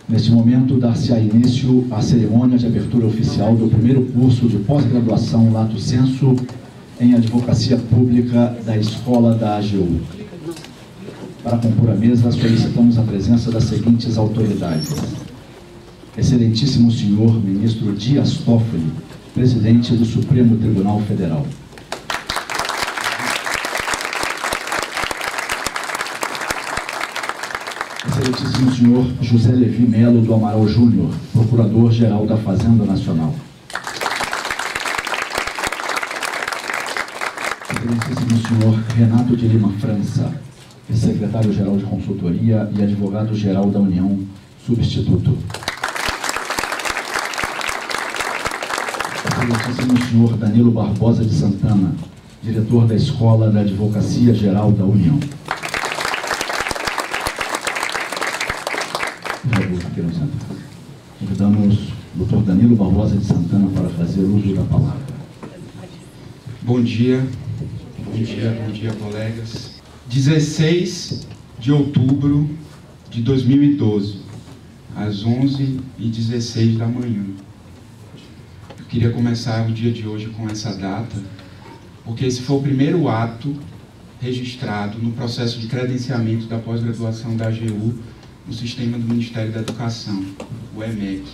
Neste momento, dar-se-á início à cerimônia de abertura oficial do primeiro curso de pós-graduação Lato Sensu em Advocacia Pública da Escola da AGU. Para compor a mesa, solicitamos a presença das seguintes autoridades: Excelentíssimo Senhor Ministro Dias Toffoli, Presidente do Supremo Tribunal Federal. Excelentíssimo Senhor José Levi Melo do Amaral Júnior, Procurador-Geral da Fazenda Nacional. Excelentíssimo Senhor Renato de Lima França, Secretário-Geral de Consultoria e Advogado-Geral da União, substituto. Excelentíssimo Senhor Danilo Barbosa de Santana, Diretor da Escola da Advocacia Geral da União. Convidamos o Dr. Danilo Barbosa de Santana para fazer uso da palavra. Bom dia, colegas. 16 de outubro de 2012, às 11h16 da manhã. Eu queria começar o dia de hoje com essa data, porque esse foi o primeiro ato registrado no processo de credenciamento da pós-graduação da AGU no sistema do Ministério da Educação, o EMEC.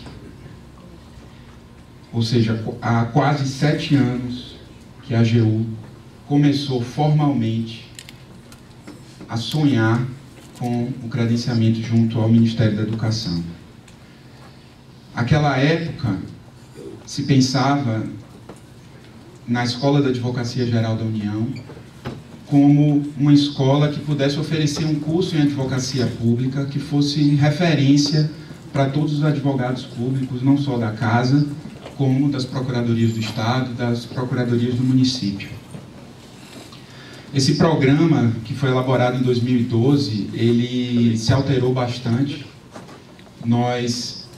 Ou seja, há quase 7 anos que a AGU começou formalmente a sonhar com o credenciamento junto ao Ministério da Educação. Naquela época, se pensava na Escola da Advocacia Geral da União como uma escola que pudesse oferecer um curso em advocacia pública que fosse referência para todos os advogados públicos, não só da casa, como das procuradorias do Estado, das procuradorias do município. Esse programa, que foi elaborado em 2012, ele se alterou bastante. Nós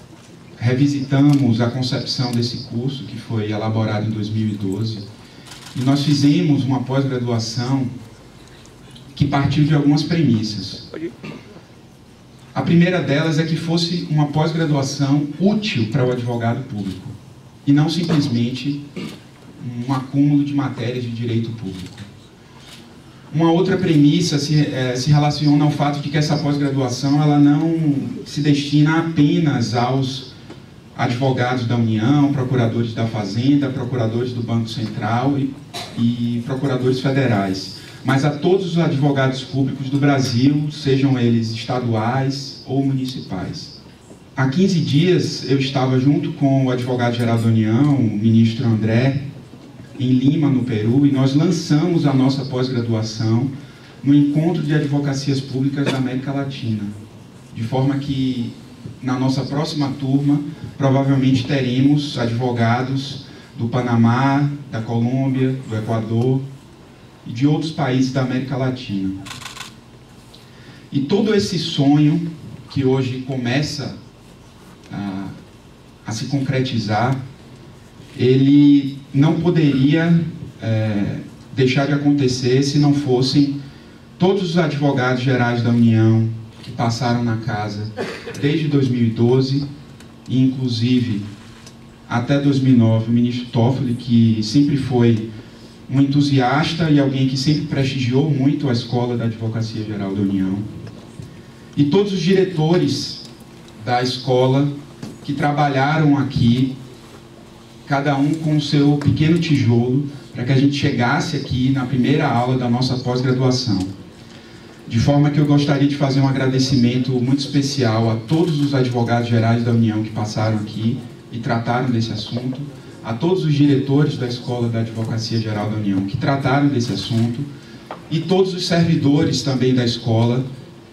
revisitamos a concepção desse curso, que foi elaborado em 2012, e nós fizemos uma pós-graduação que partiu de algumas premissas. A primeira delas é que fosse uma pós-graduação útil para o advogado público, e não simplesmente um acúmulo de matérias de direito público. Uma outra premissa se relaciona ao fato de que essa pós-graduação ela não se destina apenas aos advogados da União, procuradores da Fazenda, procuradores do Banco Central e procuradores federais, mas a todos os advogados públicos do Brasil, sejam eles estaduais ou municipais. Há 15 dias eu estava junto com o advogado-geral da União, o ministro André, em Lima, no Peru, e nós lançamos a nossa pós-graduação no Encontro de Advocacias Públicas da América Latina, de forma que, na nossa próxima turma, provavelmente teremos advogados do Panamá, da Colômbia, do Equador e de outros países da América Latina. E todo esse sonho, que hoje começa a se concretizar, ele não poderia deixar de acontecer se não fossem todos os advogados gerais da União que passaram na casa desde 2012 e inclusive até 2009, o ministro Toffoli, que sempre foi um entusiasta e alguém que sempre prestigiou muito a Escola da Advocacia Geral da União, e todos os diretores da escola que trabalharam aqui, cada um com o seu pequeno tijolo, para que a gente chegasse aqui na primeira aula da nossa pós-graduação. De forma que eu gostaria de fazer um agradecimento muito especial a todos os advogados gerais da União que passaram aqui e trataram desse assunto, a todos os diretores da Escola da Advocacia Geral da União que trataram desse assunto, e todos os servidores também da escola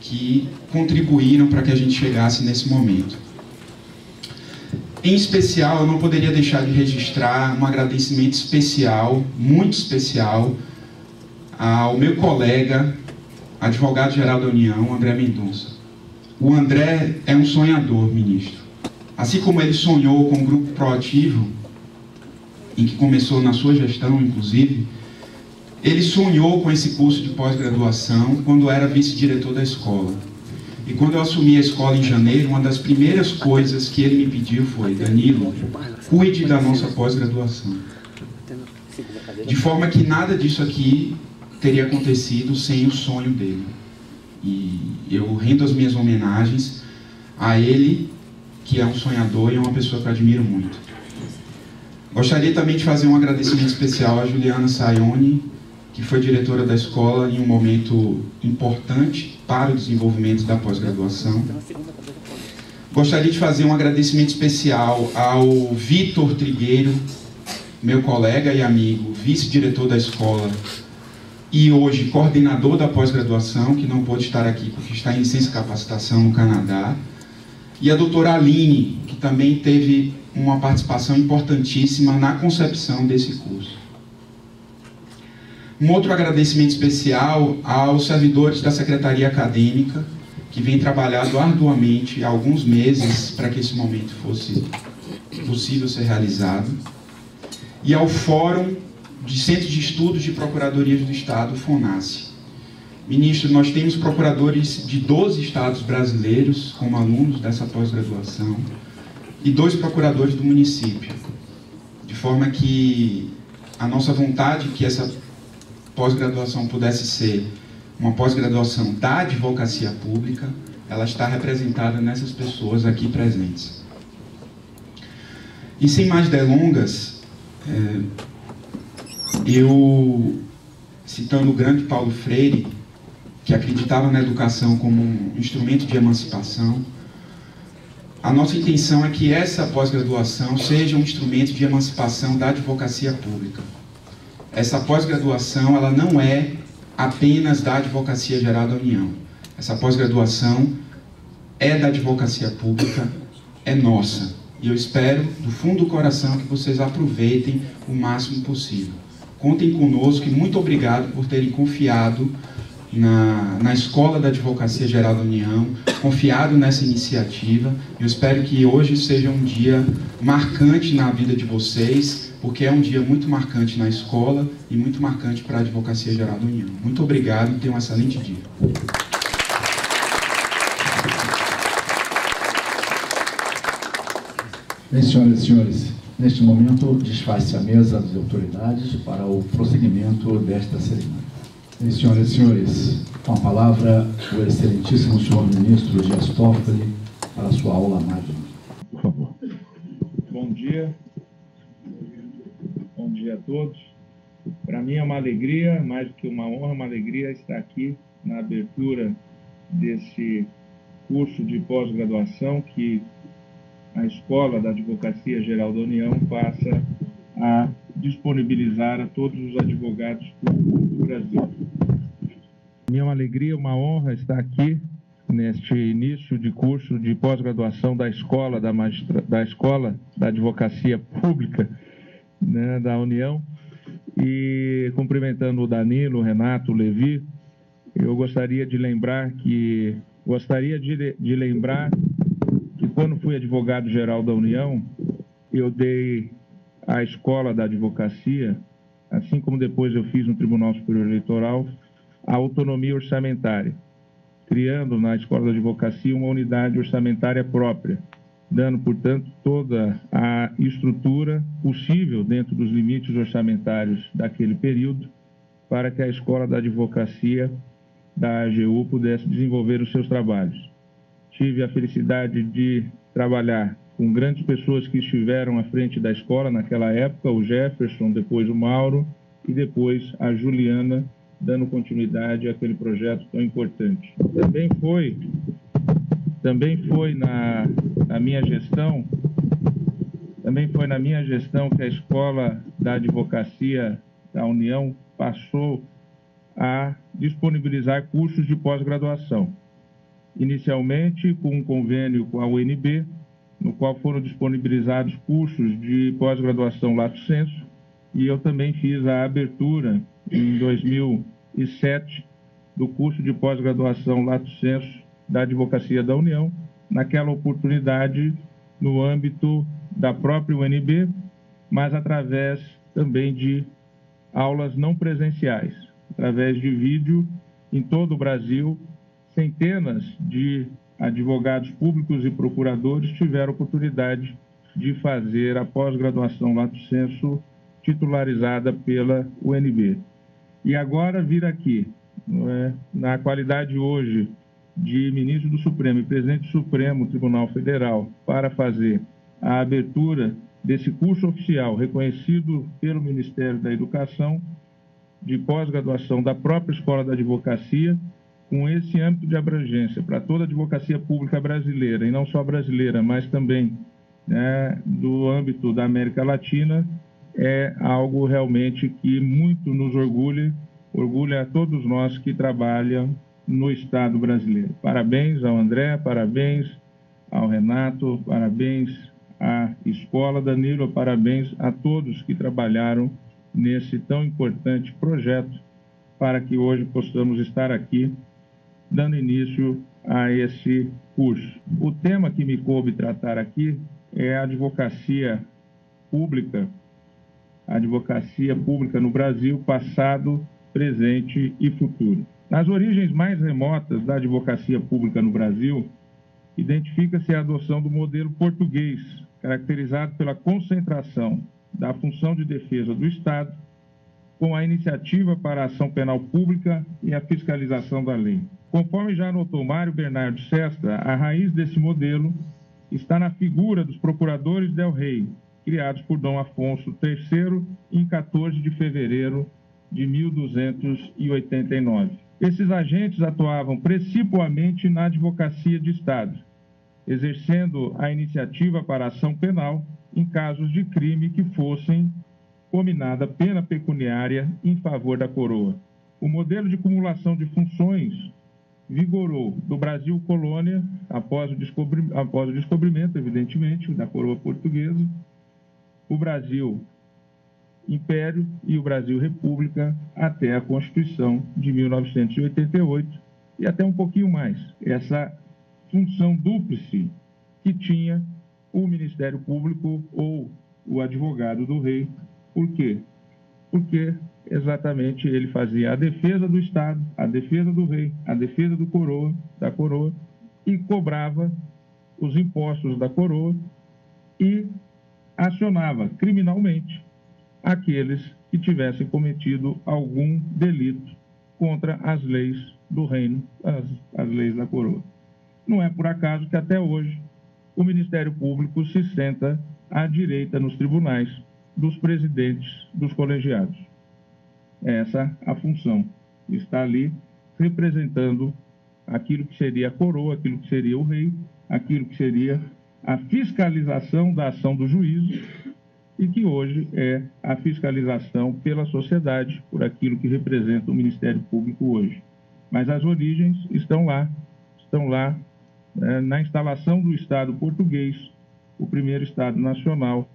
que contribuíram para que a gente chegasse nesse momento. Em especial, eu não poderia deixar de registrar um agradecimento especial, muito especial, ao meu colega, advogado-geral da União, André Mendonça. O André é um sonhador, ministro. Assim como ele sonhou com o Grupo Proativo, em que começou na sua gestão, inclusive, ele sonhou com esse curso de pós-graduação quando era vice-diretor da escola. E quando eu assumi a escola em janeiro, uma das primeiras coisas que ele me pediu foi: Danilo, cuide da nossa pós-graduação. De forma que nada disso aqui teria acontecido sem o sonho dele. E eu rendo as minhas homenagens a ele, que é um sonhador e é uma pessoa que eu admiro muito. Gostaria também de fazer um agradecimento especial a Juliana Sayoni, que foi diretora da escola em um momento importante para o desenvolvimento da pós-graduação. Gostaria de fazer um agradecimento especial ao Vitor Trigueiro, meu colega e amigo, vice-diretor da escola e hoje coordenador da pós-graduação, que não pôde estar aqui porque está em licença de capacitação no Canadá, e a doutora Aline, que também teve uma participação importantíssima na concepção desse curso. Um outro agradecimento especial aos servidores da Secretaria Acadêmica, que vem trabalhando arduamente há alguns meses para que esse momento fosse possível ser realizado, e ao Fórum de Centros de Estudos de Procuradorias do Estado, FONASE. Ministro, nós temos procuradores de 12 estados brasileiros como alunos dessa pós-graduação e 2 procuradores do município, de forma que a nossa vontade que essa pós-graduação pudesse ser uma pós-graduação da advocacia pública, ela está representada nessas pessoas aqui presentes. E sem mais delongas, eu, citando o grande Paulo Freire, que acreditava na educação como um instrumento de emancipação, a nossa intenção é que essa pós-graduação seja um instrumento de emancipação da advocacia pública. Essa pós-graduação, ela não é apenas da Advocacia Geral da União. Essa pós-graduação é da advocacia pública, é nossa. E eu espero, do fundo do coração, que vocês aproveitem o máximo possível. Contem conosco e muito obrigado por terem confiado na Escola da Advocacia Geral da União, confiado nessa iniciativa. Eu espero que hoje seja um dia marcante na vida de vocês, porque é um dia muito marcante na escola e muito marcante para a Advocacia Geral da União. Muito obrigado e tenham um excelente dia. Bem, senhoras e senhores, neste momento desfaz-se a mesa das autoridades para o prosseguimento desta cerimônia. Bem, senhoras e senhores, com a palavra o excelentíssimo senhor ministro Dias Toffoli para a sua aula magna. Por favor. Bom dia. Bom dia a todos. Para mim é uma alegria, mais do que uma honra, uma alegria estar aqui na abertura desse curso de pós-graduação que a Escola da Advocacia Geral da União passa a disponibilizar a todos os advogados públicos do Brasil. Para mim é uma alegria, uma honra estar aqui neste início de curso de pós-graduação da Escola da Advocacia Pública, né, da União, e cumprimentando o Danilo, o Renato, o Levi, eu gostaria de lembrar que quando fui advogado-geral da União, eu dei à Escola da Advocacia, assim como depois eu fiz no Tribunal Superior Eleitoral, a autonomia orçamentária, criando na Escola da Advocacia uma unidade orçamentária própria, dando, portanto, toda a estrutura possível dentro dos limites orçamentários daquele período para que a Escola da Advocacia da AGU pudesse desenvolver os seus trabalhos. Tive a felicidade de trabalhar com grandes pessoas que estiveram à frente da escola naquela época, o Jefferson, depois o Mauro e depois a Juliana, dando continuidade àquele projeto tão importante. Também foi na minha gestão que a Escola da Advocacia da União passou a disponibilizar cursos de pós-graduação. Inicialmente com um convênio com a UNB, no qual foram disponibilizados cursos de pós-graduação lato sensu, e eu também fiz a abertura em 2007 do curso de pós-graduação lato sensu da Advocacia da União, naquela oportunidade no âmbito da própria UNB, mas através também de aulas não presenciais, através de vídeo em todo o Brasil. Centenas de advogados públicos e procuradores tiveram oportunidade de fazer a pós-graduação lato sensu titularizada pela UNB. E agora vir aqui, na qualidade hoje de ministro do Supremo e presidente do Supremo Tribunal Federal, para fazer a abertura desse curso oficial reconhecido pelo Ministério da Educação, de pós-graduação da própria Escola da Advocacia, com esse âmbito de abrangência para toda a advocacia pública brasileira, e não só brasileira, mas também do âmbito da América Latina, é algo realmente que muito nos orgulha a todos nós que trabalham no Estado brasileiro. Parabéns ao André, parabéns ao Renato, parabéns à Escola Danilo, parabéns a todos que trabalharam nesse tão importante projeto para que hoje possamos estar aqui dando início a esse curso. O tema que me coube tratar aqui é a advocacia pública no Brasil, passado, presente e futuro. Nas origens mais remotas da advocacia pública no Brasil, identifica-se a adoção do modelo português, caracterizado pela concentração da função de defesa do Estado com a iniciativa para a ação penal pública e a fiscalização da lei. Conforme já anotou Mário Bernardo Sestra, a raiz desse modelo está na figura dos procuradores del Rei, criados por Dom Afonso III em 14 de fevereiro de 1289. Esses agentes atuavam principalmente na advocacia de Estado, exercendo a iniciativa para a ação penal em casos de crime que fossem cominada pena pecuniária em favor da coroa. O modelo de cumulação de funções vigorou do Brasil colônia, após o descobrimento, evidentemente, da coroa portuguesa, o Brasil Império e o Brasil República até a Constituição de 1988 e até um pouquinho mais. Essa função dúplice que tinha o Ministério Público ou o advogado do rei. Por quê? Porque exatamente ele fazia a defesa do Estado, a defesa do rei, a defesa da coroa e cobrava os impostos da coroa e acionava criminalmente aqueles que tivessem cometido algum delito contra as leis do reino, as leis da coroa. Não é por acaso que até hoje o Ministério Público se senta à direita nos tribunais dos presidentes dos colegiados. Essa é a função. Está ali representando aquilo que seria a coroa, aquilo que seria o rei, aquilo que seria a fiscalização da ação do juízo e que hoje é a fiscalização pela sociedade por aquilo que representa o Ministério Público hoje. Mas as origens estão lá na instalação do Estado português, o primeiro Estado nacional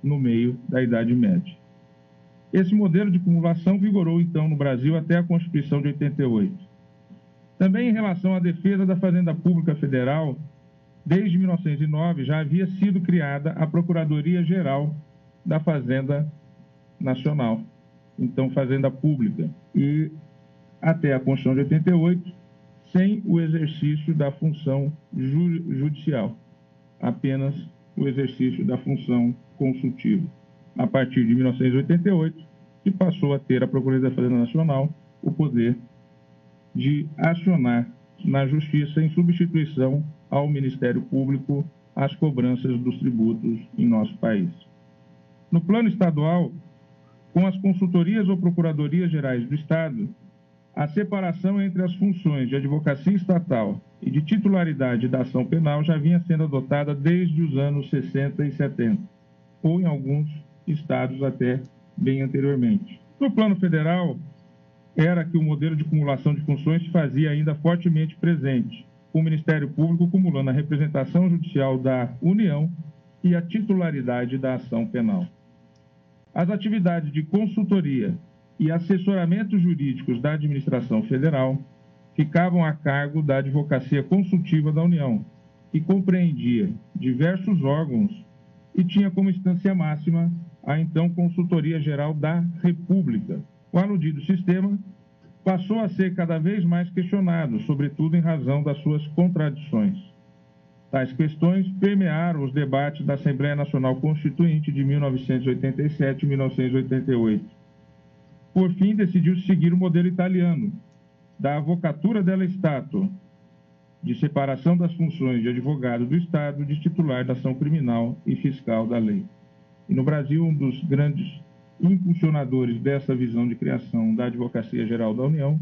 no meio da Idade Média. Esse modelo de cumulação vigorou, então, no Brasil até a Constituição de 88. Também em relação à defesa da Fazenda Pública Federal, desde 1909 já havia sido criada a Procuradoria-Geral da Fazenda Nacional, então Fazenda Pública, e até a Constituição de 88, sem o exercício da função judicial, apenas o exercício da função consultiva. A partir de 1988, que passou a ter a Procuradoria da Fazenda Nacional o poder de acionar na Justiça em substituição ao Ministério Público as cobranças dos tributos em nosso país. No plano estadual, com as consultorias ou procuradorias gerais do Estado, a separação entre as funções de advocacia estatal e de titularidade da ação penal já vinha sendo adotada desde os anos 60 e 70, ou em alguns estados até bem anteriormente. No plano federal, era que o modelo de cumulação de funções se fazia ainda fortemente presente, com o Ministério Público cumulando a representação judicial da União e a titularidade da ação penal. As atividades de consultoria e assessoramento jurídicos da administração federal ficavam a cargo da Advocacia Consultiva da União, que compreendia diversos órgãos e tinha como instância máxima a então Consultoria Geral da República. O aludido sistema passou a ser cada vez mais questionado, sobretudo em razão das suas contradições. Tais questões permearam os debates da Assembleia Nacional Constituinte de 1987 e 1988. Por fim, decidiu seguir o modelo italiano, da Avvocatura dello Stato, de separação das funções de advogado do Estado, de titular da ação criminal e fiscal da lei. E no Brasil, um dos grandes impulsionadores dessa visão de criação da Advocacia Geral da União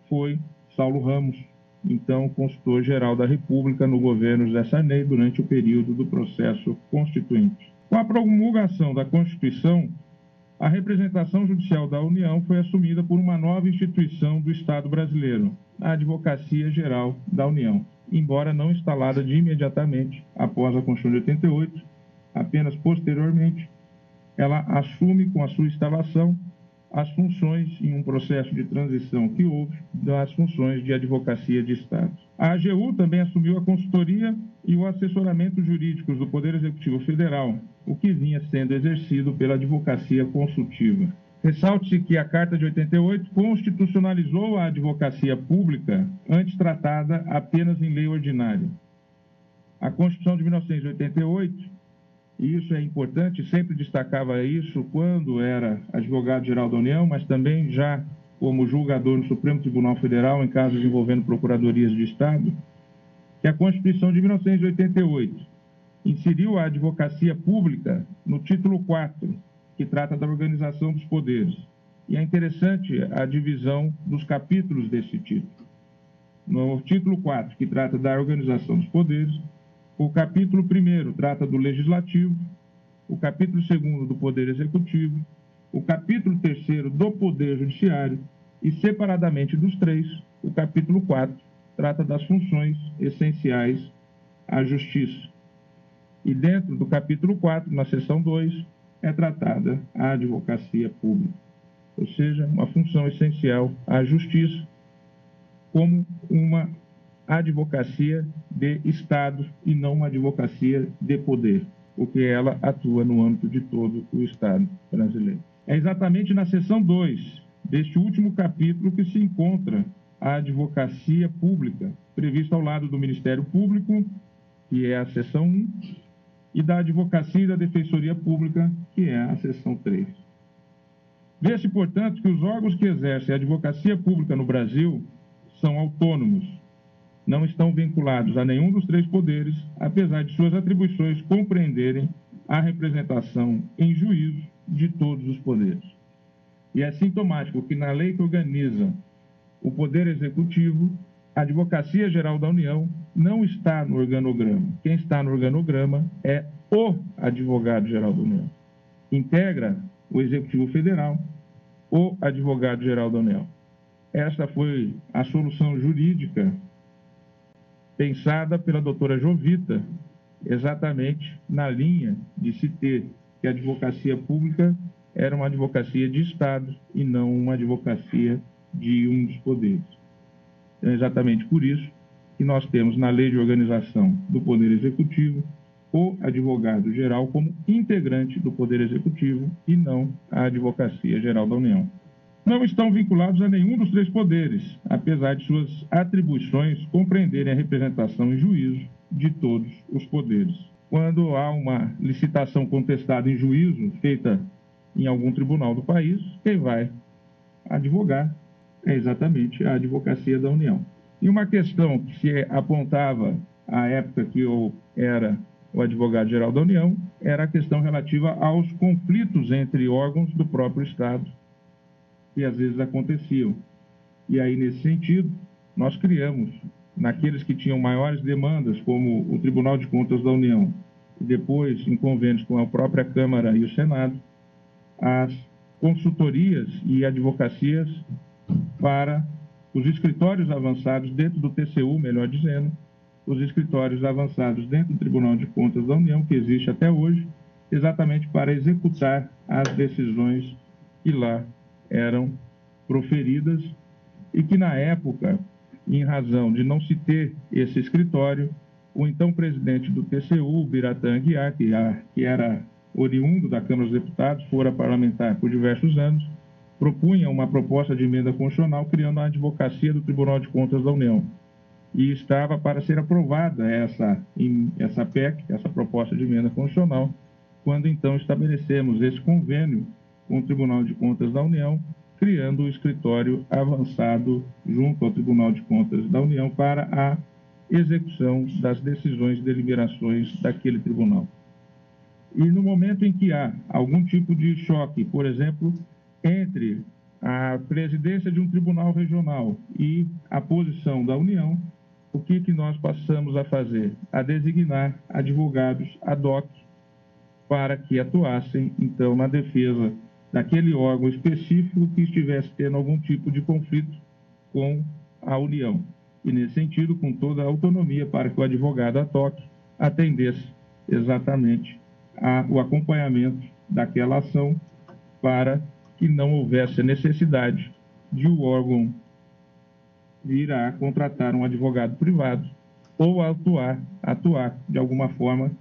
foi Saulo Ramos, então consultor-geral da República no governo José Sarney durante o período do processo constituinte. Com a promulgação da Constituição, a representação judicial da União foi assumida por uma nova instituição do Estado brasileiro, a Advocacia Geral da União, embora não instalada de imediatamente após a Constituição de 88, apenas posteriormente, ela assume com a sua instalação as funções, em um processo de transição que houve, das funções de advocacia de Estado. A AGU também assumiu a consultoria e o assessoramento jurídicos do Poder Executivo Federal, o que vinha sendo exercido pela advocacia consultiva. Ressalte-se que a Carta de 88 constitucionalizou a advocacia pública, antes tratada apenas em lei ordinária. A Constituição de 1988, e isso é importante, sempre destacava isso quando era advogado-geral da União, mas também já como julgador no Supremo Tribunal Federal em casos envolvendo procuradorias de Estado, que a Constituição de 1988 inseriu a advocacia pública no título 4, que trata da organização dos poderes. E é interessante a divisão dos capítulos desse título. No título 4, que trata da organização dos poderes, o capítulo 1º trata do Legislativo, o capítulo 2º do Poder Executivo, o capítulo 3º do Poder Judiciário e, separadamente dos três, o capítulo 4 trata das funções essenciais à Justiça. E dentro do capítulo 4, na seção 2, é tratada a advocacia pública, ou seja, uma função essencial à Justiça como uma advocacia de Estado e não uma advocacia de poder, porque ela atua no âmbito de todo o Estado brasileiro. É exatamente na seção 2 deste último capítulo que se encontra a advocacia pública, prevista ao lado do Ministério Público, que é a seção 1, e da advocacia e da defensoria pública, que é a seção 3. Vê-se, portanto, que os órgãos que exercem a advocacia pública no Brasil são autônomos, não estão vinculados a nenhum dos três poderes, apesar de suas atribuições compreenderem a representação em juízo de todos os poderes. E é sintomático que na lei que organiza o Poder Executivo, a Advocacia Geral da União não está no organograma. Quem está no organograma é o Advogado-Geral da União. Integra o Executivo Federal, o Advogado-Geral da União. Esta foi a solução jurídica pensada pela doutora Jovita, exatamente na linha de se ter que a advocacia pública era uma advocacia de Estado e não uma advocacia de um dos poderes. É exatamente por isso que nós temos na Lei de Organização do Poder Executivo o advogado-geral como integrante do Poder Executivo e não a Advocacia Geral da União. Não estão vinculados a nenhum dos três poderes, apesar de suas atribuições compreenderem a representação em juízo de todos os poderes. Quando há uma licitação contestada em juízo, feita em algum tribunal do país, quem vai advogar é exatamente a Advocacia da União. E uma questão que se apontava à época que eu era o advogado-geral da União era a questão relativa aos conflitos entre órgãos do próprio Estado, que às vezes aconteciam. E aí, nesse sentido, nós criamos, naqueles que tinham maiores demandas, como o Tribunal de Contas da União, e depois, em convênios com a própria Câmara e o Senado, as consultorias e advocacias para os escritórios avançados dentro do TCU, melhor dizendo, os escritórios avançados dentro do Tribunal de Contas da União, que existe até hoje, exatamente para executar as decisões que lá eram proferidas e que, na época, em razão de não se ter esse escritório, o então presidente do TCU, Biratã Aguiar, que era oriundo da Câmara dos Deputados, fora parlamentar por diversos anos, propunha uma proposta de emenda constitucional criando a advocacia do Tribunal de Contas da União. E estava para ser aprovada essa PEC, essa proposta de emenda constitucional, quando então estabelecemos esse convênio com o Tribunal de Contas da União, criando o escritório avançado junto ao Tribunal de Contas da União para a execução das decisões e deliberações daquele tribunal. E no momento em que há algum tipo de choque, por exemplo, entre a presidência de um tribunal regional e a posição da União, o que nós passamos a fazer? A designar advogados ad hoc para que atuassem, então, na defesa daquele órgão específico que estivesse tendo algum tipo de conflito com a União. E, nesse sentido, com toda a autonomia para que o advogado ad hoc atendesse exatamente o acompanhamento daquela ação para que não houvesse a necessidade de o órgão vir a contratar um advogado privado ou atuar de alguma forma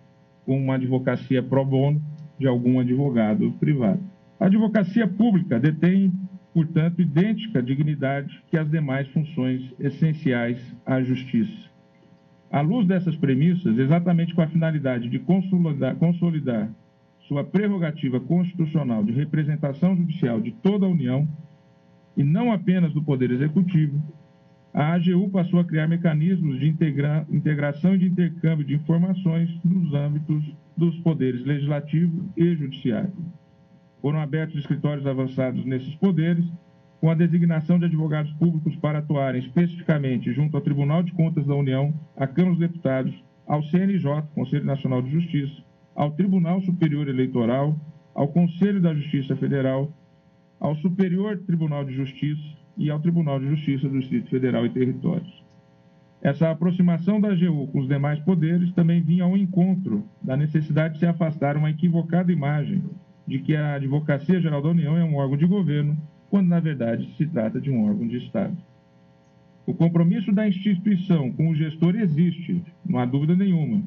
com uma advocacia pro bono de algum advogado privado. A advocacia pública detém, portanto, idêntica dignidade que as demais funções essenciais à justiça. À luz dessas premissas, exatamente com a finalidade de consolidar sua prerrogativa constitucional de representação judicial de toda a União, e não apenas do Poder Executivo, a AGU passou a criar mecanismos de integração e de intercâmbio de informações nos âmbitos dos poderes legislativo e judiciário. Foram abertos escritórios avançados nesses poderes, com a designação de advogados públicos para atuarem especificamente junto ao Tribunal de Contas da União, à Câmara dos Deputados, ao CNJ, Conselho Nacional de Justiça, ao Tribunal Superior Eleitoral, ao Conselho da Justiça Federal, ao Superior Tribunal de Justiça e ao Tribunal de Justiça do Distrito Federal e Territórios. Essa aproximação da AGU com os demais poderes também vinha ao encontro da necessidade de se afastar uma equivocada imagem de que a Advocacia Geral da União é um órgão de governo, quando, na verdade, se trata de um órgão de Estado. O compromisso da instituição com o gestor existe, não há dúvida nenhuma,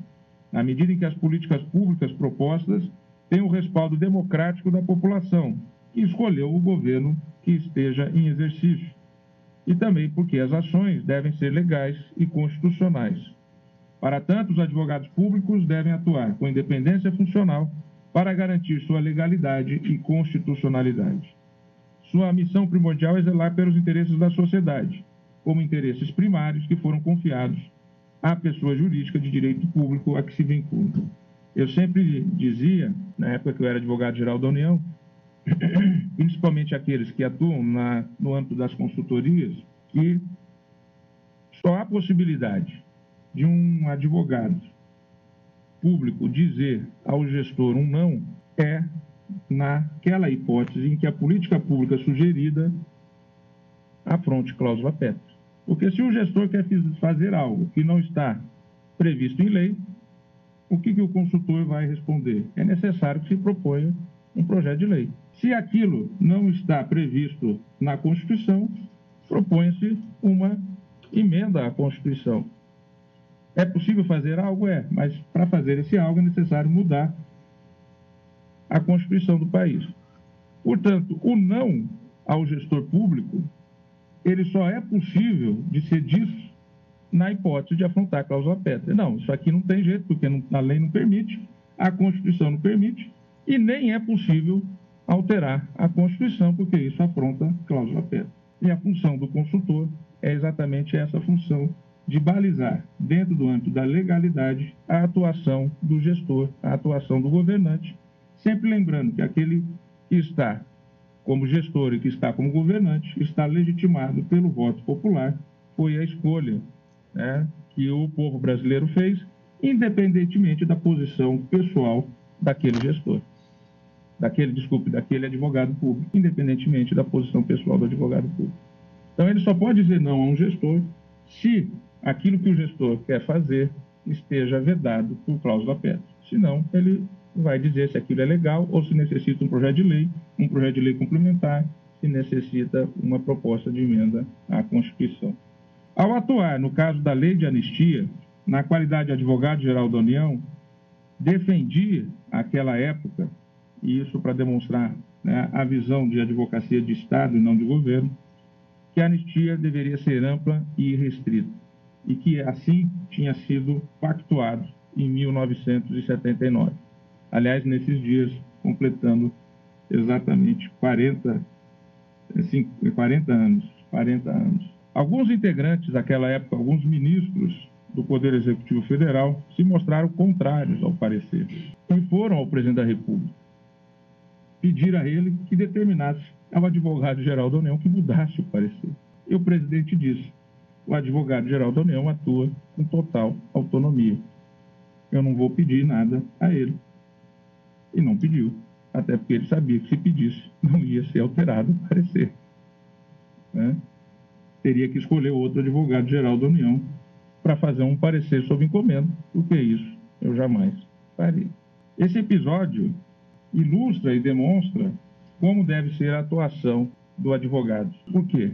na medida em que as políticas públicas propostas têm o respaldo democrático da população, que escolheu o governo que esteja em exercício, e também porque as ações devem ser legais e constitucionais. Para tanto, os advogados públicos devem atuar com independência funcional para garantir sua legalidade e constitucionalidade. Sua missão primordial é zelar pelos interesses da sociedade, como interesses primários que foram confiados à pessoa jurídica de direito público a que se vincula. Eu sempre dizia, na época que eu era advogado-geral da União, principalmente aqueles que atuam no âmbito das consultorias, que só há possibilidade de um advogado público dizer ao gestor um não naquela hipótese em que a política pública sugerida afronte cláusula pétrea. Porque se o gestor quer fazer algo que não está previsto em lei, o que o consultor vai responder? É necessário que se proponha um projeto de lei. Se aquilo não está previsto na Constituição, propõe-se uma emenda à Constituição. É possível fazer algo? Mas para fazer esse algo é necessário mudar a Constituição do país. Portanto, o não ao gestor público, ele só é possível de ser dito na hipótese de afrontar a cláusula pétrea. Não, isso aqui não tem jeito, porque a lei não permite, a Constituição não permite, e nem é possível alterar a Constituição, porque isso afronta a cláusula pétrea. E a função do consultor é exatamente essa função de balizar, dentro do âmbito da legalidade, a atuação do gestor, a atuação do governante, sempre lembrando que aquele que está como gestor e que está como governante está legitimado pelo voto popular, foi a escolha que o povo brasileiro fez, independentemente da posição pessoal daquele gestor, daquele advogado público, independentemente da posição pessoal do advogado público. Então, ele só pode dizer não a um gestor se aquilo que o gestor quer fazer esteja vedado por cláusula pétrea. Senão, ele vai dizer se aquilo é legal ou se necessita um projeto de lei complementar, se necessita uma proposta de emenda à Constituição. Ao atuar no caso da lei de anistia, na qualidade de advogado-geral da União, defendi àquela época, e isso para demonstrar né, a visão de advocacia de Estado e não de governo, que a anistia deveria ser ampla e irrestrita, e que assim tinha sido pactuado em 1979. Aliás, nesses dias, completando exatamente 40 anos. Alguns integrantes daquela época, alguns ministros do Poder Executivo Federal, se mostraram contrários ao parecer e foram ao presidente da República pedir a ele que determinasse ao advogado-geral da União que mudasse o parecer. E o presidente disse: o advogado-geral da União atua com total autonomia. Eu não vou pedir nada a ele. E não pediu, até porque ele sabia que se pedisse não ia ser alterado o parecer, né? Teria que escolher outro advogado-geral da União para fazer um parecer sob encomenda, porque isso eu jamais faria. Esse episódio ilustra e demonstra como deve ser a atuação do advogado. Por quê?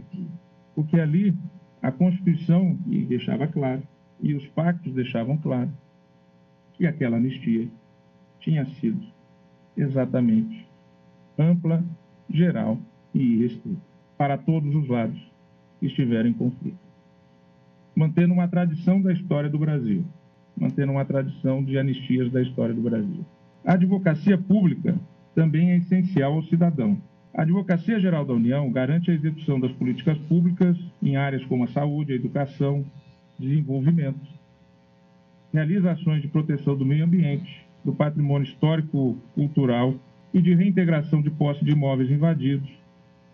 Porque ali a Constituição deixava claro, e os pactos deixavam claro, que aquela anistia tinha sido exatamente ampla, geral e irrestrita, para todos os lados que estiverem em conflito. Mantendo uma tradição da história do Brasil, mantendo uma tradição de anistias da história do Brasil. A advocacia pública também é essencial ao cidadão. A Advocacia Geral da União garante a execução das políticas públicas em áreas como a saúde, a educação, desenvolvimento, realiza ações de proteção do meio ambiente, do patrimônio histórico, cultural e de reintegração de posse de imóveis invadidos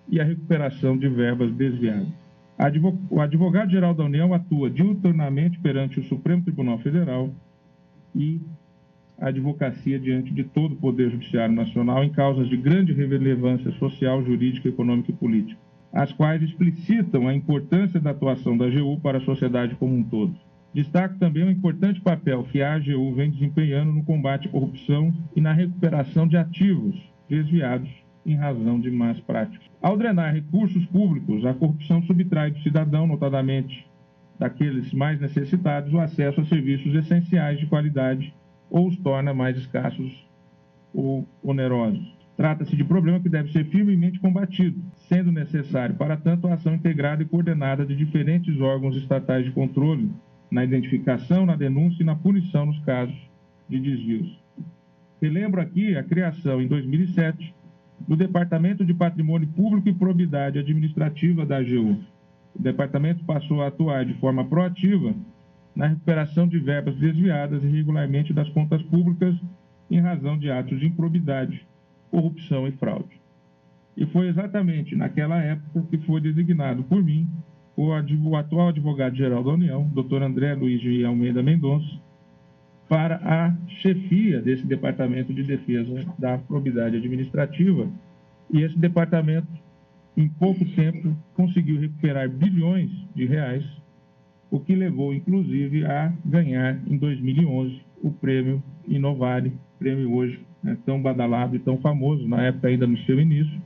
e a recuperação de verbas desviadas. O advogado-geral da União atua diuturnamente perante o Supremo Tribunal Federal e a advocacia diante de todo o Poder Judiciário Nacional em causas de grande relevância social, jurídica, econômica e política, as quais explicitam a importância da atuação da AGU para a sociedade como um todo. Destaco também o importante papel que a AGU vem desempenhando no combate à corrupção e na recuperação de ativos desviados em razão de más práticas. Ao drenar recursos públicos, a corrupção subtrai do cidadão, notadamente daqueles mais necessitados, o acesso a serviços essenciais de qualidade ou os torna mais escassos ou onerosos. Trata-se de problema que deve ser firmemente combatido, sendo necessário, para tanto, a ação integrada e coordenada de diferentes órgãos estatais de controle, na identificação, na denúncia e na punição nos casos de desvios. Relembro aqui a criação, em 2007, do Departamento de Patrimônio Público e Probidade Administrativa da AGU. O departamento passou a atuar de forma proativa na recuperação de verbas desviadas irregularmente das contas públicas em razão de atos de improbidade, corrupção e fraude. E foi exatamente naquela época que foi designado por mim o atual advogado-geral da União, Dr. André Luiz de Almeida Mendonça, para a chefia desse Departamento de Defesa da Probidade Administrativa. E esse departamento, em pouco tempo, conseguiu recuperar bilhões de reais, o que levou, inclusive, a ganhar, em 2011, o prêmio Inovare, prêmio hoje tão badalado e tão famoso, na época ainda no seu início,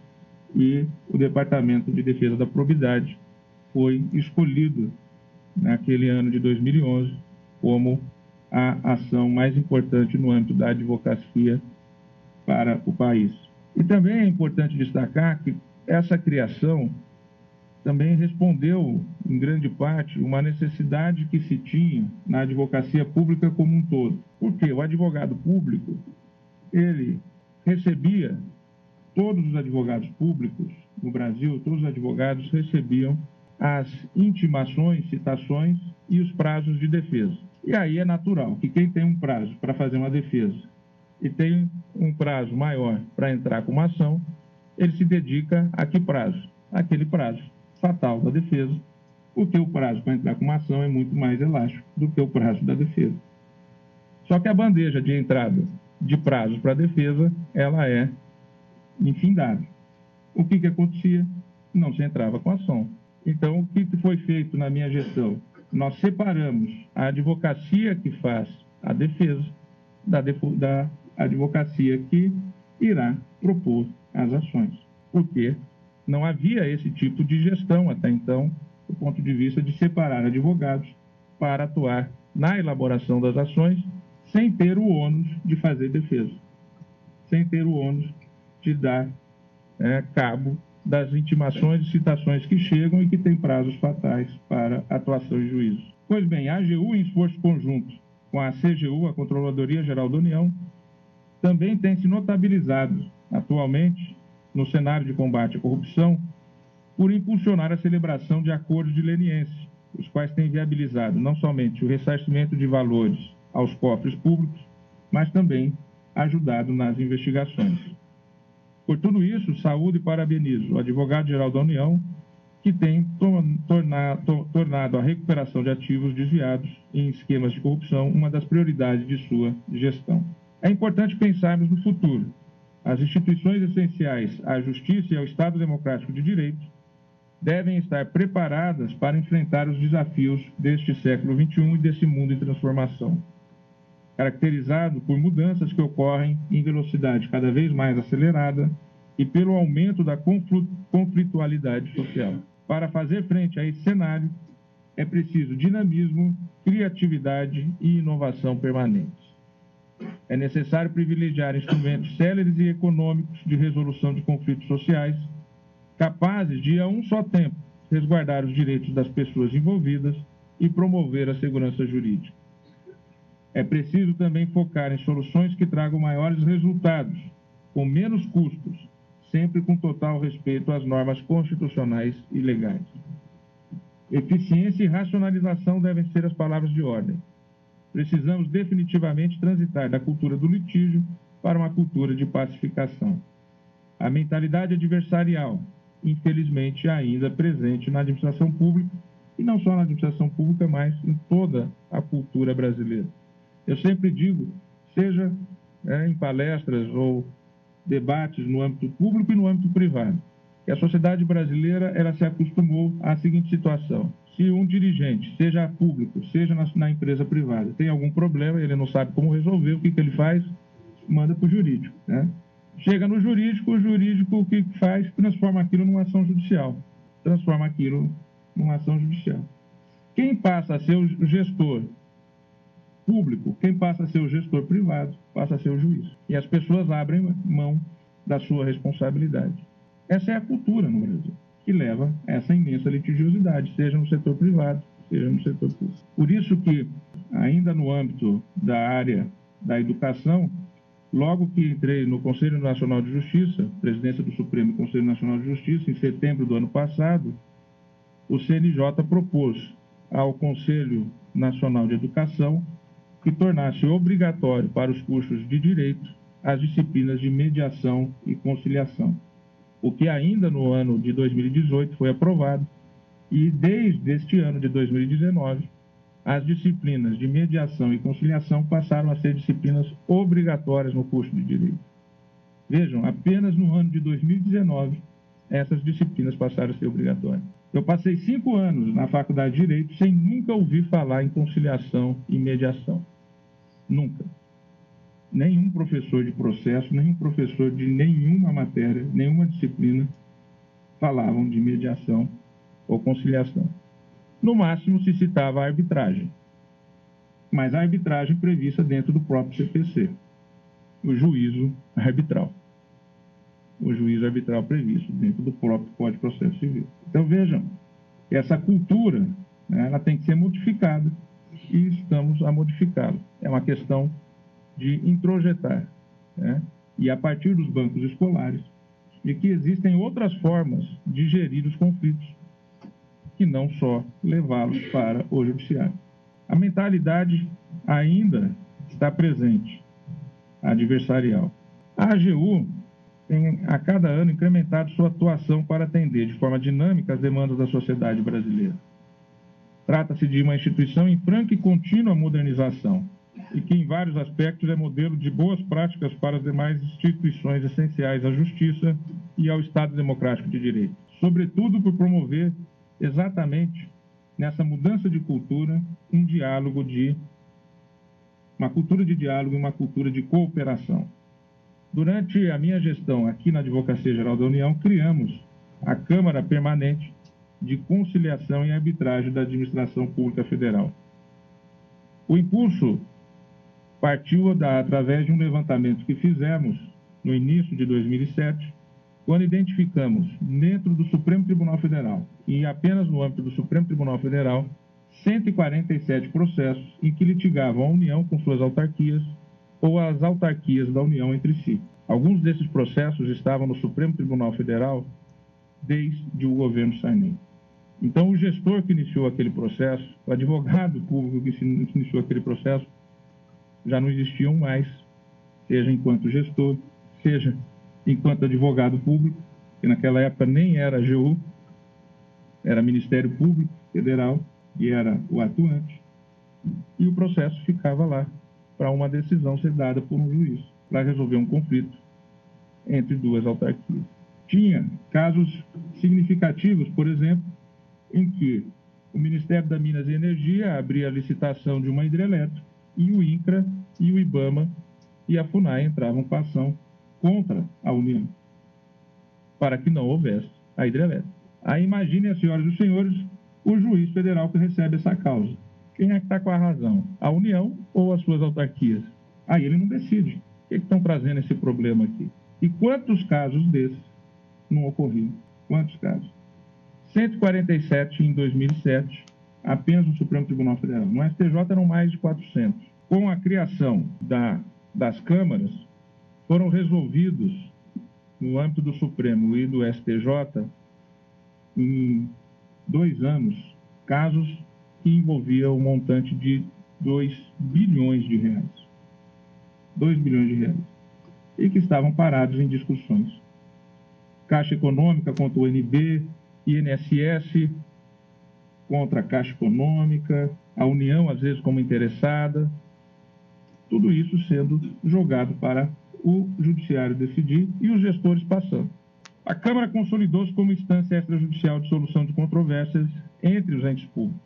e o Departamento de Defesa da Probidade foi escolhido, naquele ano de 2011, como a ação mais importante no âmbito da advocacia para o país. E também é importante destacar que essa criação também respondeu, em grande parte, uma necessidade que se tinha na advocacia pública como um todo. Porque o advogado público, ele recebia, todos os advogados públicos no Brasil, todos os advogados recebiam as intimações, citações e os prazos de defesa. E aí é natural que quem tem um prazo para fazer uma defesa e tem um prazo maior para entrar com uma ação, ele se dedica a que prazo? Aquele prazo fatal da defesa, porque o prazo para entrar com uma ação é muito mais elástico do que o prazo da defesa. Só que a bandeja de entrada de prazo para a defesa, ela é infindada. O que acontecia? Não se entrava com a ação. Então, o que foi feito na minha gestão? Nós separamos a advocacia que faz a defesa da advocacia que irá propor as ações. Porque não havia esse tipo de gestão até então, do ponto de vista de separar advogados para atuar na elaboração das ações, sem ter o ônus de fazer defesa, sem ter o ônus de dar cabo das intimações e citações que chegam e que têm prazos fatais para atuação e juízo. Pois bem, a AGU, em esforço conjunto com a CGU, a Controladoria Geral da União, também tem se notabilizado atualmente no cenário de combate à corrupção por impulsionar a celebração de acordos de leniência, os quais têm viabilizado não somente o ressarcimento de valores aos cofres públicos, mas também ajudado nas investigações. Por tudo isso, saúdo e parabenizo o advogado-geral da União, que tem tornado a recuperação de ativos desviados em esquemas de corrupção uma das prioridades de sua gestão. É importante pensarmos no futuro. As instituições essenciais à justiça e ao Estado Democrático de Direito devem estar preparadas para enfrentar os desafios deste século XXI e desse mundo em transformação, caracterizado por mudanças que ocorrem em velocidade cada vez mais acelerada e pelo aumento da conflitualidade social. Para fazer frente a esse cenário, é preciso dinamismo, criatividade e inovação permanentes. É necessário privilegiar instrumentos céleres e econômicos de resolução de conflitos sociais, capazes de, a um só tempo, resguardar os direitos das pessoas envolvidas e promover a segurança jurídica. É preciso também focar em soluções que tragam maiores resultados, com menos custos, sempre com total respeito às normas constitucionais e legais. Eficiência e racionalização devem ser as palavras de ordem. Precisamos definitivamente transitar da cultura do litígio para uma cultura de pacificação. A mentalidade adversarial, infelizmente, ainda presente na administração pública, e não só na administração pública, mas em toda a cultura brasileira. Eu sempre digo, seja em palestras ou debates no âmbito público e no âmbito privado, que a sociedade brasileira ela se acostumou à seguinte situação: se um dirigente, seja público, seja na empresa privada, tem algum problema, ele não sabe como resolver, o que ele faz? Manda para o jurídico, né? Chega no jurídico, o jurídico o que faz? Transforma aquilo numa ação judicial. Quem passa a ser o gestor público, quem passa a ser o gestor privado, passa a ser o juiz. E as pessoas abrem mão da sua responsabilidade. Essa é a cultura no Brasil, que leva a essa imensa litigiosidade, seja no setor privado, seja no setor público. Por isso que, ainda no âmbito da área da educação, logo que entrei no Conselho Nacional de Justiça, presidência do Supremo Conselho Nacional de Justiça, em setembro do ano passado, o CNJ propôs ao Conselho Nacional de Educação que tornasse obrigatório para os cursos de direito as disciplinas de mediação e conciliação, o que ainda no ano de 2018 foi aprovado, e desde este ano de 2019, as disciplinas de mediação e conciliação passaram a ser disciplinas obrigatórias no curso de direito. Vejam, apenas no ano de 2019, essas disciplinas passaram a ser obrigatórias. Eu passei 5 anos na Faculdade de Direito sem nunca ouvir falar em conciliação e mediação. Nunca. Nenhum professor de processo, nenhum professor de nenhuma matéria, nenhuma disciplina falavam de mediação ou conciliação. No máximo se citava a arbitragem, mas a arbitragem prevista dentro do próprio CPC, o juízo arbitral. O juízo arbitral previsto dentro do próprio Código de Processo Civil. Então vejam, essa cultura, né, ela tem que ser modificada e estamos a modificá-la. É uma questão de introjetar, né, e a partir dos bancos escolares, de que existem outras formas de gerir os conflitos, que não só levá-los para o judiciário. A mentalidade ainda está presente, adversarial. A AGU tem, a cada ano, incrementado sua atuação para atender de forma dinâmica as demandas da sociedade brasileira. Trata-se de uma instituição em franca e contínua modernização e que, em vários aspectos, é modelo de boas práticas para as demais instituições essenciais à justiça e ao Estado Democrático de Direito. Sobretudo por promover exatamente nessa mudança de cultura uma cultura de diálogo e uma cultura de cooperação. Durante a minha gestão aqui na Advocacia Geral da União, criamos a Câmara Permanente de Conciliação e Arbitragem da Administração Pública Federal. O impulso partiu através de um levantamento que fizemos no início de 2007, quando identificamos dentro do Supremo Tribunal Federal e apenas no âmbito do Supremo Tribunal Federal 147 processos em que litigavam a União com suas autarquias ou as autarquias da União entre si. Alguns desses processos estavam no Supremo Tribunal Federal desde o governo Sarney. Então, o gestor que iniciou aquele processo, o advogado público que iniciou aquele processo, já não existiam mais, seja enquanto gestor, seja enquanto advogado público, que naquela época nem era AGU, era Ministério Público Federal e era o atuante, e o processo ficava lá para uma decisão ser dada por um juiz, para resolver um conflito entre duas autarquias. Tinha casos significativos, por exemplo, em que o Ministério da Minas e Energia abria a licitação de uma hidrelétrica e o INCRA e o IBAMA e a FUNAI entravam com ação contra a União, para que não houvesse a hidrelétrica. Aí imaginem, as senhoras e os senhores, o juiz federal que recebe essa causa. Quem é que está com a razão? A União ou as suas autarquias? Aí ele não decide. O que estão trazendo esse problema aqui? E quantos casos desses não ocorriam? Quantos casos? 147 em 2007, apenas no Supremo Tribunal Federal. No STJ eram mais de 400. Com a criação das câmaras, foram resolvidos, no âmbito do Supremo e do STJ, em 2 anos, casos que envolviam um montante de 2 bilhões de reais. 2 bilhões de reais. E que estavam parados em discussões. Caixa Econômica contra o NB, INSS contra a Caixa Econômica, a União, às vezes, como interessada. Tudo isso sendo jogado para o Judiciário decidir e os gestores passando. A Câmara consolidou-se como instância extrajudicial de solução de controvérsias entre os entes públicos,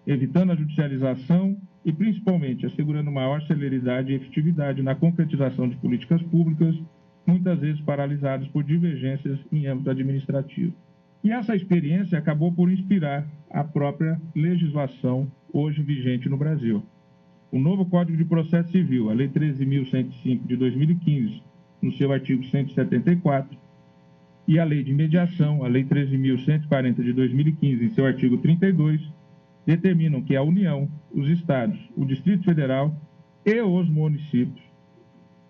evitando a judicialização e, principalmente, assegurando maior celeridade e efetividade na concretização de políticas públicas, muitas vezes paralisadas por divergências em âmbito administrativo. E essa experiência acabou por inspirar a própria legislação hoje vigente no Brasil. O novo Código de Processo Civil, a Lei 13.105 de 2015, no seu artigo 174, e a Lei de Mediação, a Lei 13.140 de 2015, em seu artigo 32, determinam que a União, os Estados, o Distrito Federal e os municípios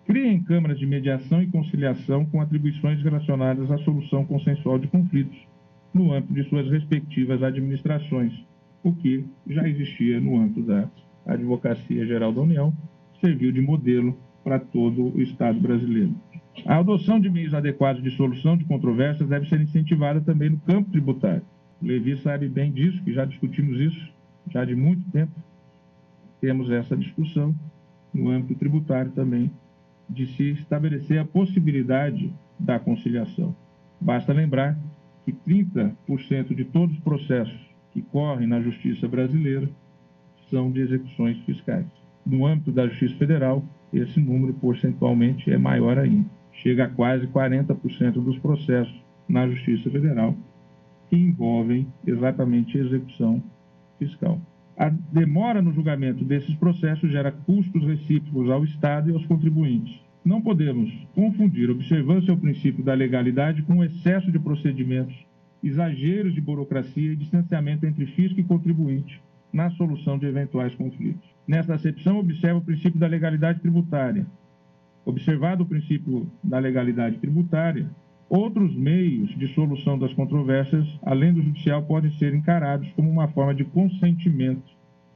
criem câmaras de mediação e conciliação com atribuições relacionadas à solução consensual de conflitos no âmbito de suas respectivas administrações, o que já existia no âmbito da Advocacia Geral da União, serviu de modelo para todo o Estado brasileiro. A adoção de meios adequados de solução de controvérsias deve ser incentivada também no campo tributário. O Levi sabe bem disso, que já discutimos isso, já de muito tempo. Temos essa discussão no âmbito tributário também, de se estabelecer a possibilidade da conciliação. Basta lembrar que 30% de todos os processos que correm na Justiça brasileira são de execuções fiscais. No âmbito da Justiça Federal, esse número percentualmente é maior ainda. Chega a quase 40% dos processos na Justiça Federal que envolvem exatamente execução fiscal. A demora no julgamento desses processos gera custos recíprocos ao Estado e aos contribuintes. Não podemos confundir observância ao princípio da legalidade com excesso de procedimentos, exageros de burocracia e distanciamento entre fisco e contribuinte na solução de eventuais conflitos. Nesta acepção, observa o princípio da legalidade tributária. Observado o princípio da legalidade tributária, outros meios de solução das controvérsias, além do judicial, podem ser encarados como uma forma de consentimento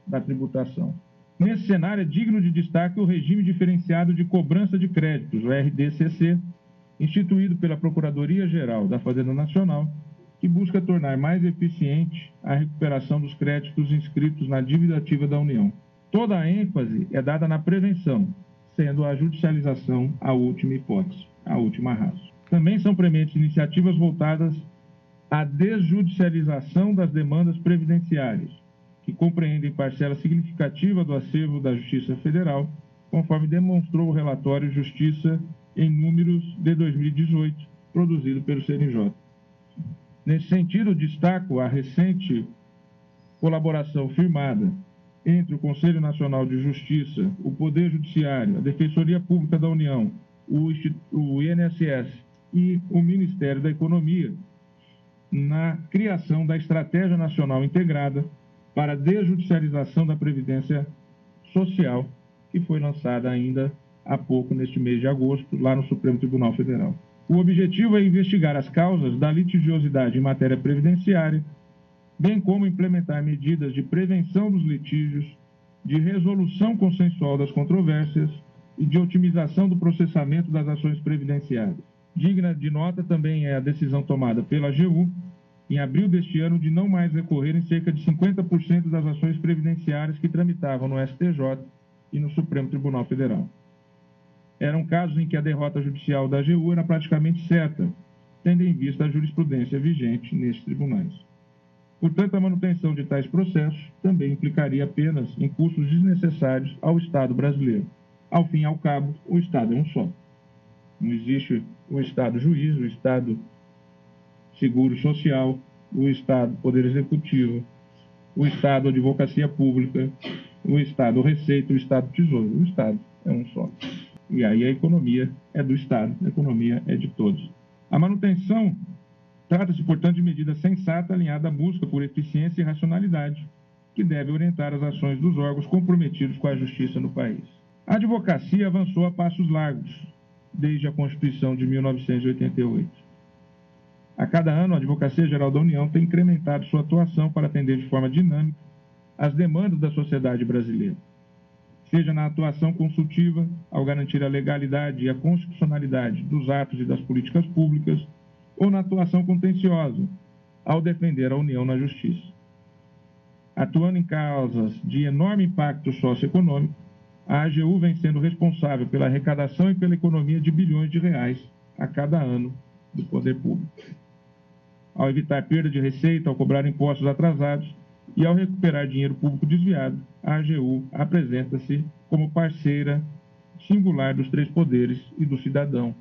da tributação. Nesse cenário, é digno de destaque o regime diferenciado de cobrança de créditos, o RDCC, instituído pela Procuradoria-Geral da Fazenda Nacional, que busca tornar mais eficiente a recuperação dos créditos inscritos na dívida ativa da União. Toda a ênfase é dada na prevenção, sendo a judicialização a última hipótese, a última ratio. Também são prementes iniciativas voltadas à desjudicialização das demandas previdenciárias, que compreendem parcela significativa do acervo da Justiça Federal, conforme demonstrou o relatório Justiça em Números de 2018, produzido pelo CNJ. Nesse sentido, destaco a recente colaboração firmada entre o Conselho Nacional de Justiça, o Poder Judiciário, a Defensoria Pública da União, o INSS e o Ministério da Economia na criação da Estratégia Nacional Integrada para a Desjudicialização da Previdência Social, que foi lançada ainda há pouco, neste mês de agosto, lá no Supremo Tribunal Federal. O objetivo é investigar as causas da litigiosidade em matéria previdenciária, bem como implementar medidas de prevenção dos litígios, de resolução consensual das controvérsias e de otimização do processamento das ações previdenciárias. Digna de nota também é a decisão tomada pela AGU, em abril deste ano, de não mais recorrer em cerca de 50% das ações previdenciárias que tramitavam no STJ e no Supremo Tribunal Federal. Eram casos em que a derrota judicial da AGU era praticamente certa, tendo em vista a jurisprudência vigente nesses tribunais. Portanto, a manutenção de tais processos também implicaria apenas em custos desnecessários ao Estado brasileiro. Ao fim e ao cabo, o Estado é um só. Não existe o Estado juiz, o Estado seguro social, o Estado poder executivo, o Estado advocacia pública, o Estado receita, o Estado tesouro. O Estado é um só. E aí a economia é do Estado, a economia é de todos. A manutenção trata-se, portanto, de medida sensata alinhada à busca por eficiência e racionalidade, que deve orientar as ações dos órgãos comprometidos com a justiça no país. A advocacia avançou a passos largos desde a Constituição de 1988. A cada ano, a Advocacia Geral da União tem incrementado sua atuação para atender de forma dinâmica as demandas da sociedade brasileira, seja na atuação consultiva, ao garantir a legalidade e a constitucionalidade dos atos e das políticas públicas, ou na atuação contenciosa, ao defender a União na justiça. Atuando em causas de enorme impacto socioeconômico, a AGU vem sendo responsável pela arrecadação e pela economia de bilhões de reais a cada ano do poder público. Ao evitar perda de receita, ao cobrar impostos atrasados e ao recuperar dinheiro público desviado, a AGU apresenta-se como parceira singular dos três poderes e do cidadão,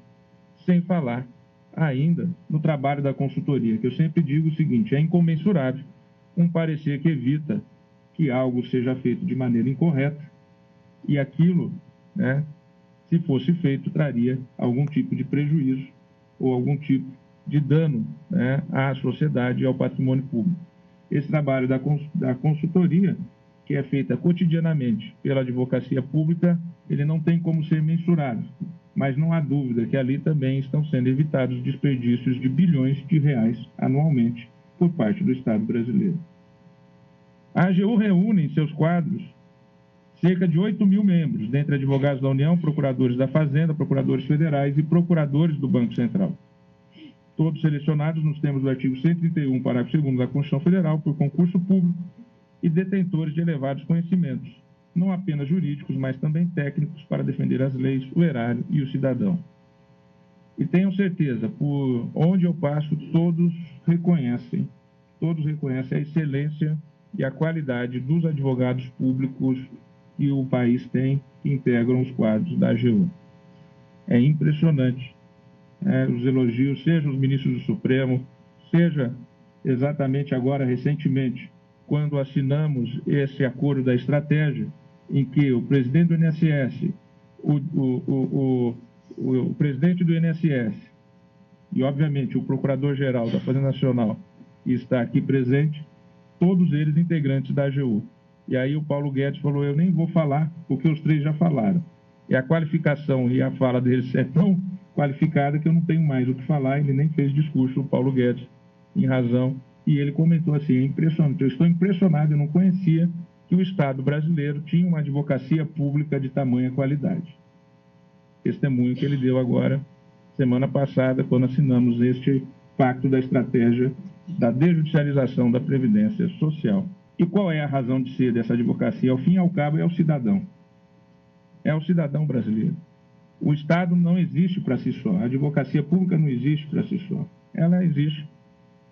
sem falar ainda no trabalho da consultoria, que eu sempre digo o seguinte: é incomensurável um parecer que evita que algo seja feito de maneira incorreta e aquilo, se fosse feito, traria algum tipo de prejuízo ou algum tipo de dano à sociedade e ao patrimônio público. Esse trabalho da consultoria, que é feita cotidianamente pela advocacia pública, ele não tem como ser mensurado, mas não há dúvida que ali também estão sendo evitados desperdícios de bilhões de reais anualmente por parte do Estado brasileiro. A AGU reúne em seus quadros cerca de 8 mil membros, dentre advogados da União, procuradores da Fazenda, procuradores federais e procuradores do Banco Central. Todos selecionados nos termos do artigo 131, parágrafo 2º da Constituição Federal, por concurso público e detentores de elevados conhecimentos, não apenas jurídicos, mas também técnicos, para defender as leis, o erário e o cidadão. E tenham certeza, por onde eu passo, todos reconhecem a excelência e a qualidade dos advogados públicos que o país tem, que integram os quadros da AGU. É impressionante. Os elogios, seja os ministros do Supremo, seja exatamente agora, recentemente, quando assinamos esse acordo da estratégia, em que o presidente do INSS, o presidente do INSS e, obviamente, o procurador-geral da Fazenda Nacional está aqui presente, todos eles integrantes da AGU. E aí o Paulo Guedes falou: eu nem vou falar, porque os três já falaram. E a qualificação e a fala deles é tão qualificada que eu não tenho mais o que falar. Ele nem fez discurso, o Paulo Guedes, em razão. E ele comentou assim: é impressionante, eu estou impressionado, eu não conhecia que o Estado brasileiro tinha uma advocacia pública de tamanha qualidade. Testemunho que ele deu agora, semana passada, quando assinamos este pacto da estratégia da desjudicialização da Previdência Social. E qual é a razão de ser dessa advocacia? Ao fim e ao cabo, é o cidadão. É o cidadão brasileiro. O Estado não existe para si só. A advocacia pública não existe para si só. Ela existe,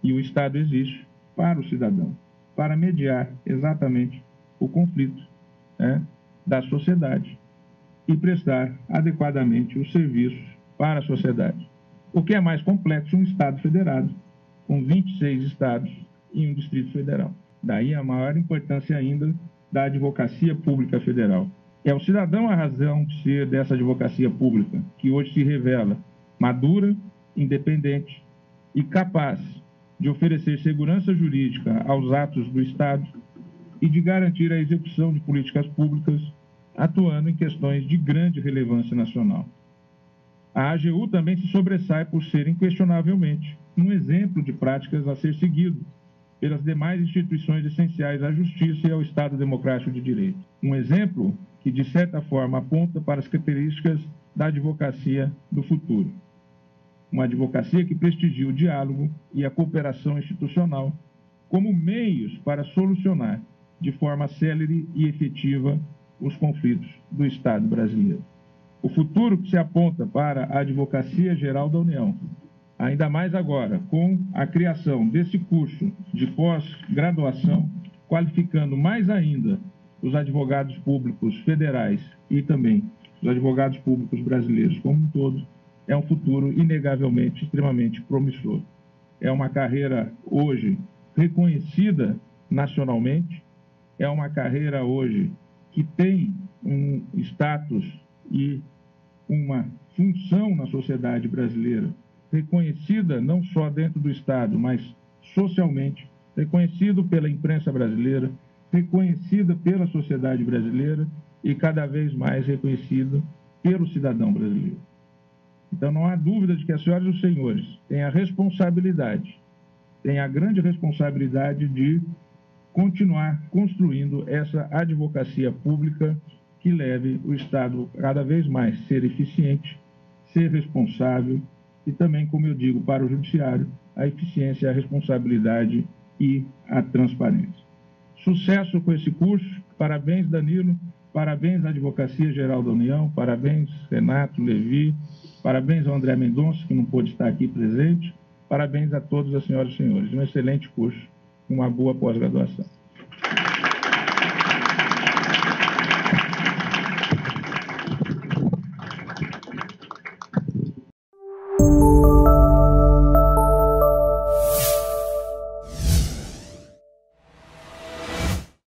e o Estado existe, para o cidadão, para mediar exatamente o conflito da sociedade e prestar adequadamente os serviços para a sociedade. O que é mais complexo, um Estado federado, com 26 estados e um Distrito Federal. Daí a maior importância ainda da advocacia pública federal. É o cidadão a razão de ser dessa advocacia pública, que hoje se revela madura, independente e capaz de oferecer segurança jurídica aos atos do Estado e de garantir a execução de políticas públicas atuando em questões de grande relevância nacional. A AGU também se sobressai por ser, inquestionavelmente, um exemplo de práticas a ser seguido pelas demais instituições essenciais à justiça e ao Estado democrático de direito. Um exemplo que, de certa forma, aponta para as características da advocacia do futuro. Uma advocacia que prestigia o diálogo e a cooperação institucional como meios para solucionar de forma célere e efetiva os conflitos do Estado brasileiro. O futuro que se aponta para a Advocacia Geral da União, ainda mais agora, com a criação desse curso de pós-graduação, qualificando mais ainda os advogados públicos federais e também os advogados públicos brasileiros como um todo, é um futuro inegavelmente extremamente promissor. É uma carreira hoje reconhecida nacionalmente, é uma carreira hoje que tem um status e uma função na sociedade brasileira, reconhecida não só dentro do Estado, mas socialmente, reconhecido pela imprensa brasileira, reconhecida pela sociedade brasileira e cada vez mais reconhecido pelo cidadão brasileiro. Então não há dúvida de que as senhoras e os senhores têm a responsabilidade, têm a grande responsabilidade de continuar construindo essa advocacia pública que leve o Estado cada vez mais a ser eficiente, ser responsável e também, como eu digo, para o Judiciário, a eficiência, a responsabilidade e a transparência. Sucesso com esse curso, parabéns Danilo, parabéns à Advocacia Geral da União, parabéns Renato, Levi, parabéns ao André Mendonça, que não pôde estar aqui presente, parabéns a todas as senhoras e senhores. Um excelente curso, uma boa pós-graduação.